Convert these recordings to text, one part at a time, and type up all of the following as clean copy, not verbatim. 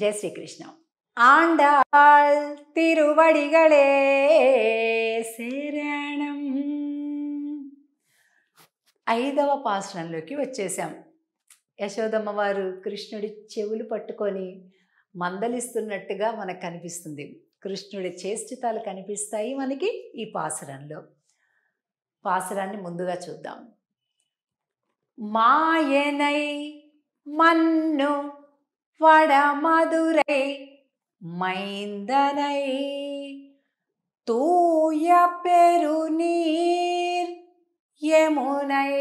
జై శ్రీకృష్ణ. ఆండాళ్ తిరువడిగళే శరణం. 5వ పాసురంలోకి వచ్చేసాం. యశోదమ్మ వారు కృష్ణుడి చెవులు పట్టుకొని మందలిస్తున్నట్టుగా మనకు కనిపిస్తుంది. కృష్ణుడి చేష్టితాలు కనిపిస్తాయి మనకి ఈ పాసురంలో. పాసురాన్ని ముందుగా చూద్దాం. మాయనై మన్ను వడమదురై మైందనై తూయ పెరునీర్ யமுனை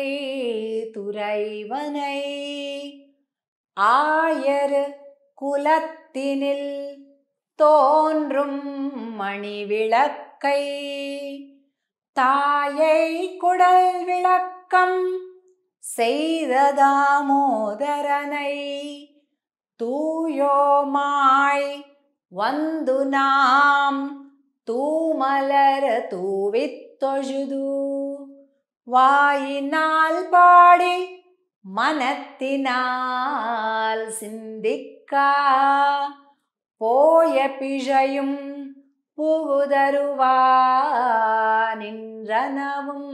துறைவனை ஆயர் குலத்தினில் தோன்றும் மணிவிளக்கை தாயை குடல் விளக்கம் செய்த தாமோதரனை தூயோமாய் வந்து நாம் தூமலர் தூவித்தொழுது வாயினால் பாடி மனத்தினால் சிந்திக்கா போய பிழையும் புகுதருவா நின்றனவும்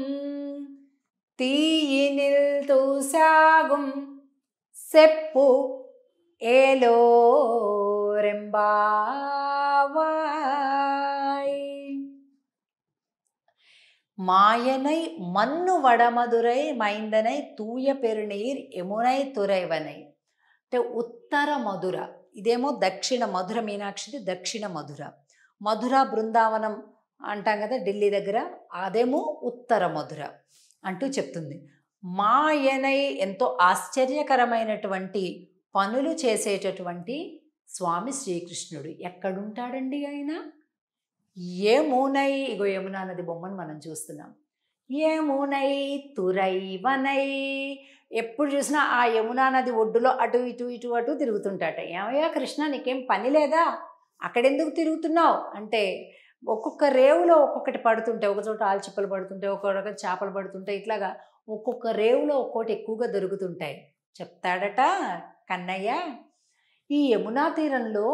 தீயினில் தூசாகும் செப்பு ஏலோரெம்பாவாய். మాయనై మన్ను వడమదురై మైందనై తూయ పెరునీర్ యమునై తురైవనై. అంటే ఉత్తర మధుర, ఇదేమో దక్షిణ మధుర. మీనాక్షిది దక్షిణ మధుర. మధుర బృందావనం అంటాం కదా ఢిల్లీ దగ్గర, అదేమో ఉత్తర మధుర అంటూ చెప్తుంది. మాయనై ఎంతో ఆశ్చర్యకరమైనటువంటి పనులు చేసేటటువంటి స్వామి శ్రీకృష్ణుడు. ఎక్కడుంటాడండి ఆయన? యమునై, ఇగో యమునా నది బొమ్మను మనం చూస్తున్నాం. యమునై తురైవనై, ఎప్పుడు చూసినా ఆ యమునా నది ఒడ్డులో అటు ఇటు ఇటు అటు తిరుగుతుంటాట. ఏమయ్యా కృష్ణ, నీకేం పని లేదా? అక్కడెందుకు తిరుగుతున్నావు అంటే, ఒక్కొక్క రేవులో ఒక్కొక్కటి పడుతుంటాయి. ఒక చోట ఆల్చిప్పలు పడుతుంటాయి, ఒక్కొక్క చేపలు పడుతుంటాయి. ఇట్లాగా ఒక్కొక్క రేవులో ఒక్కోటి ఎక్కువగా దొరుకుతుంటాయి. చెప్తాడట కన్నయ్య, ఈ యమునా తీరంలో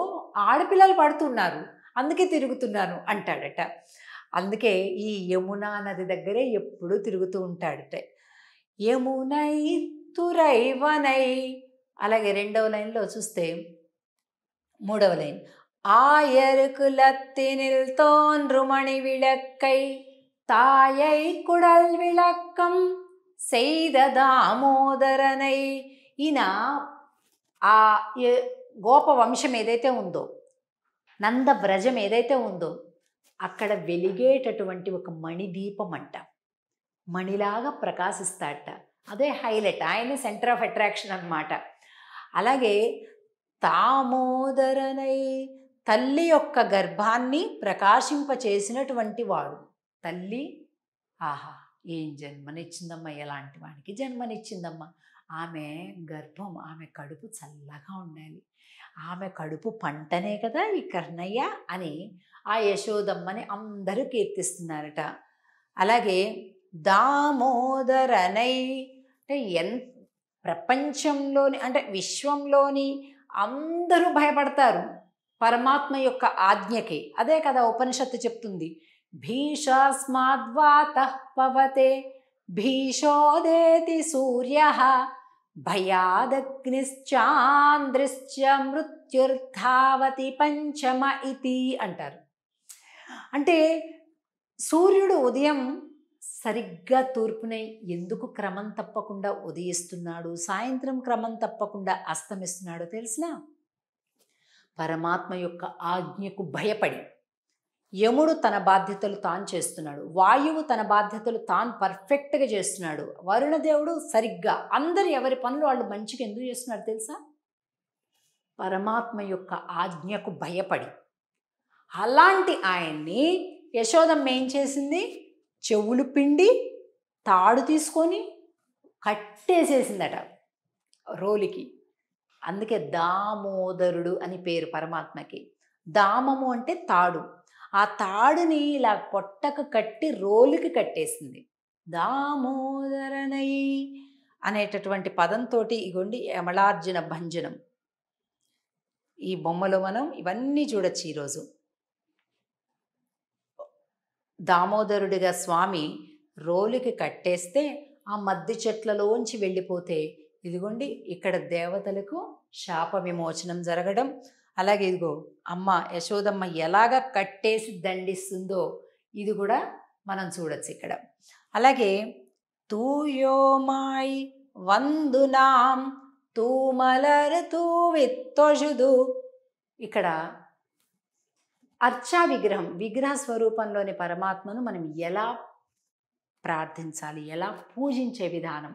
ఆడపిల్లలు పడుతున్నారు, అందుకే తిరుగుతున్నాను అంటాడట. అందుకే ఈ యమునా నది దగ్గరే ఎప్పుడూ తిరుగుతూ ఉంటాడట. యమునై తురైవనై. అలాగే 2వ లైన్లో చూస్తే 3వ లైన్, ஆயர் குலத்தினில் தோன்றுமணி விளக்கை தாயை குடல் விளக்கம் செய்த దామోదరనై. ఈయన ఆ గోప వంశం ఏదైతే ఉందో, నంద వ్రజం ఏదైతే ఉందో, అక్కడ వెలిగేటటువంటి ఒక మణిదీపం అంట. మణిలాగా ప్రకాశిస్తాడట. అదే హైలైట్, ఆయన సెంటర్ ఆఫ్ అట్రాక్షన్ అన్నమాట. అలాగే దామోదరనై, తల్లి యొక్క గర్భాన్ని ప్రకాశింపచేసినటువంటి వాడు. తల్లి ఆహా ఏం జన్మనిచ్చిందమ్మా, ఎలాంటి వాడికి జన్మనిచ్చిందమ్మా. ఆమె గర్భం, ఆమె కడుపు చల్లగా ఉండాలి, ఆమె కడుపు పంటనే కదా ఈ కర్ణయ్య అని ఆ యశోదమ్మని అందరూ కీర్తిస్తున్నారట. అలాగే దామోదరనై అంటే ప్రపంచంలోని అంటే విశ్వంలోని అందరూ భయపడతారు పరమాత్మ యొక్క ఆజ్ఞకి. అదే కదా ఉపనిషత్తు చెప్తుంది, భీషాస్మాద్వాతః పవతే భీషోదేతి సూర్యః భయాదగ్నిశ్చాంద్రిశ్చ మృత్యుర్ధావతి పంచమ ఇతి అంటారు. అంటే సూర్యుడు ఉదయం సరిగ్గా తూర్పున ఎందుకు క్రమం తప్పకుండా ఉదయిస్తున్నాడు, సాయంత్రం క్రమం తప్పకుండా అస్తమిస్తున్నాడో తెలిసినా? పరమాత్మ యొక్క ఆజ్ఞకు భయపడి. యముడు తన బాధ్యతలు తాను చేస్తున్నాడు, వాయువు తన బాధ్యతలు తాను పర్ఫెక్ట్గా చేస్తున్నాడు, వరుణదేవుడు సరిగ్గా. అందరు ఎవరి పనులు వాళ్ళు మంచిగా ఎందుకు చేస్తున్నారు తెలుసా? పరమాత్మ యొక్క ఆజ్ఞకు భయపడి. అలాంటి ఆయన్ని యశోదమ్మ ఏం చేసింది? చెవులు పిండి తాడు తీసుకొని కట్టేసేసిందట రోలికి. అందుకే దామోదరుడు అని పేరు పరమాత్మకి. దామము అంటే తాడు. ఆ తాడుని ఇలా పొట్టకు కట్టి రోలుకి కట్టేసింది. దామోదరనై అనేటటువంటి పదంతో ఇగోండి యమలార్జున భంజనం. ఈ బొమ్మలో మనం ఇవన్నీ చూడొచ్చు ఈరోజు. దామోదరుడిగా స్వామి రోలుకి కట్టేస్తే ఆ మద్ది చెట్లలోంచి వెళ్ళిపోతే ఇదిగోండి ఇక్కడ దేవతలకు శాప విమోచనం జరగడం, అలాగే ఇదిగో అమ్మ యశోదమ్మ ఎలాగ కట్టేసి దండిస్తుందో ఇది కూడా మనం చూడొచ్చు ఇక్కడ. అలాగే తూయోమాయ్ వందునాం తూమలర్ తూవిత్తొజుదు, ఇక్కడ అర్చా విగ్రహం, విగ్రహ స్వరూపంలోని పరమాత్మను మనం ఎలా ప్రార్థించాలి, ఎలా పూజించే విధానం.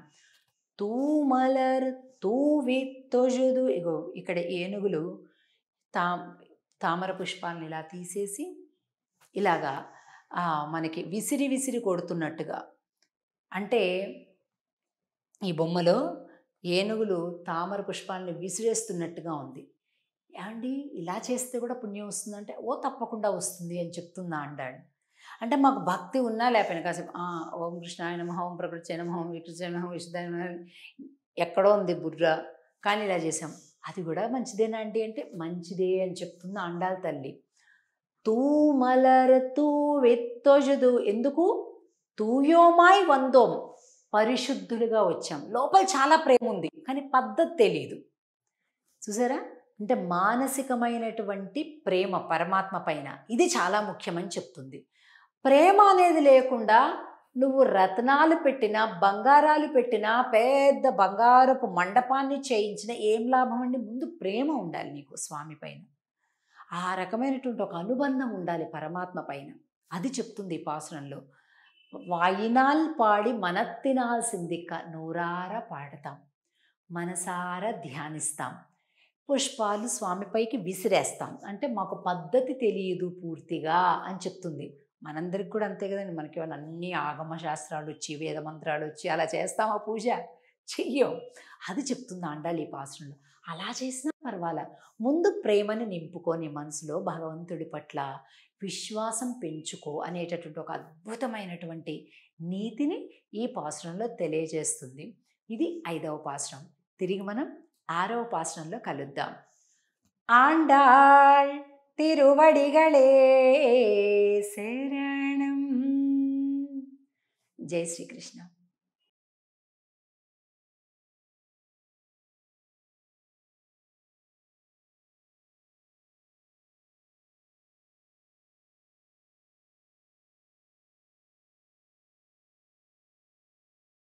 తూమలర్ తూవిత్తొజుదు, ఇగో ఇక్కడ ఏనుగులు తామర పుష్పాలను ఇలా తీసేసి ఇలాగా మనకి విసిరి విసిరి కొడుతున్నట్టుగా, అంటే ఈ బొమ్మలో ఏనుగులు తామర పుష్పాలను విసిరేస్తున్నట్టుగా ఉంది. ఏమండి ఇలా చేస్తే కూడా పుణ్యం వస్తుందంటే, ఓ తప్పకుండా వస్తుంది అని చెప్తుందా అంటాడు. అంటే మాకు భక్తి ఉన్నా లేకపోయినా కాసేపు ఓం కృష్ణాయ నమః, ఓం ప్రకృత్యై నమః, ఓం వికృత్యై నమః, విశుద్ధాయ నమః, ఎక్కడో ఉంది బుర్ర, కానీ ఇలా చేసాం. అది కూడా మంచిదేనా అండి అంటే మంచిదే అని చెప్తుంది ఆండాళ్ తల్లి. తూమలర్ తూవిత్తొజుదు, ఎందుకు తూయోమాయ్ వందోం, పరిశుద్ధులుగా వచ్చాం. లోపల చాలా ప్రేమ ఉంది కానీ పద్ధతి తెలియదు. చూసారా, అంటే మానసికమైనటువంటి ప్రేమ పరమాత్మ పైన ఇది చాలా ముఖ్యమని చెప్తుంది. ప్రేమ అనేది లేకుండా నువ్వు రత్నాలు పెట్టినా, బంగారాలు పెట్టినా, పెద్ద బంగారపు మండపాన్ని చేయించిన ఏం లాభం అండి? ముందు ప్రేమ ఉండాలి నీకు స్వామి పైన. ఆ రకమైనటువంటి ఒక అనుబంధం ఉండాలి పరమాత్మ పైన. అది చెప్తుంది ఈ పాసురంలో. వాయినాల్ పాడి మనత్తినాల్ సిందిక్క, నోరార పాడతాం, మనసార ధ్యానిస్తాం, పుష్పాలు స్వామిపైకి విసిరేస్తాం. అంటే మాకు పద్ధతి తెలియదు పూర్తిగా అని చెప్తుంది. మనందరికి కూడా అంతే కదండి. మనకి వాళ్ళు అన్ని ఆగమ శాస్త్రాలు వచ్చి, వేద మంత్రాలు వచ్చి అలా చేస్తామా పూజ? చెయ్యం. అది చెప్తుంది ఆండాళ్ ఈ పాసురంలో. అలా చేసినా పర్వాలా, ముందు ప్రేమని నింపుకొని మనసులో భగవంతుడి పట్ల విశ్వాసం పెంచుకో అనేటటువంటి ఒక అద్భుతమైనటువంటి నీతిని ఈ పాసురంలో తెలియజేస్తుంది. ఇది 5వ పాసురం. తిరిగి మనం 6వ పాసురంలో కలుద్దాం. ఆండాళ్ తిరువడిగళే శరణం. జై శ్రీకృష్ణ.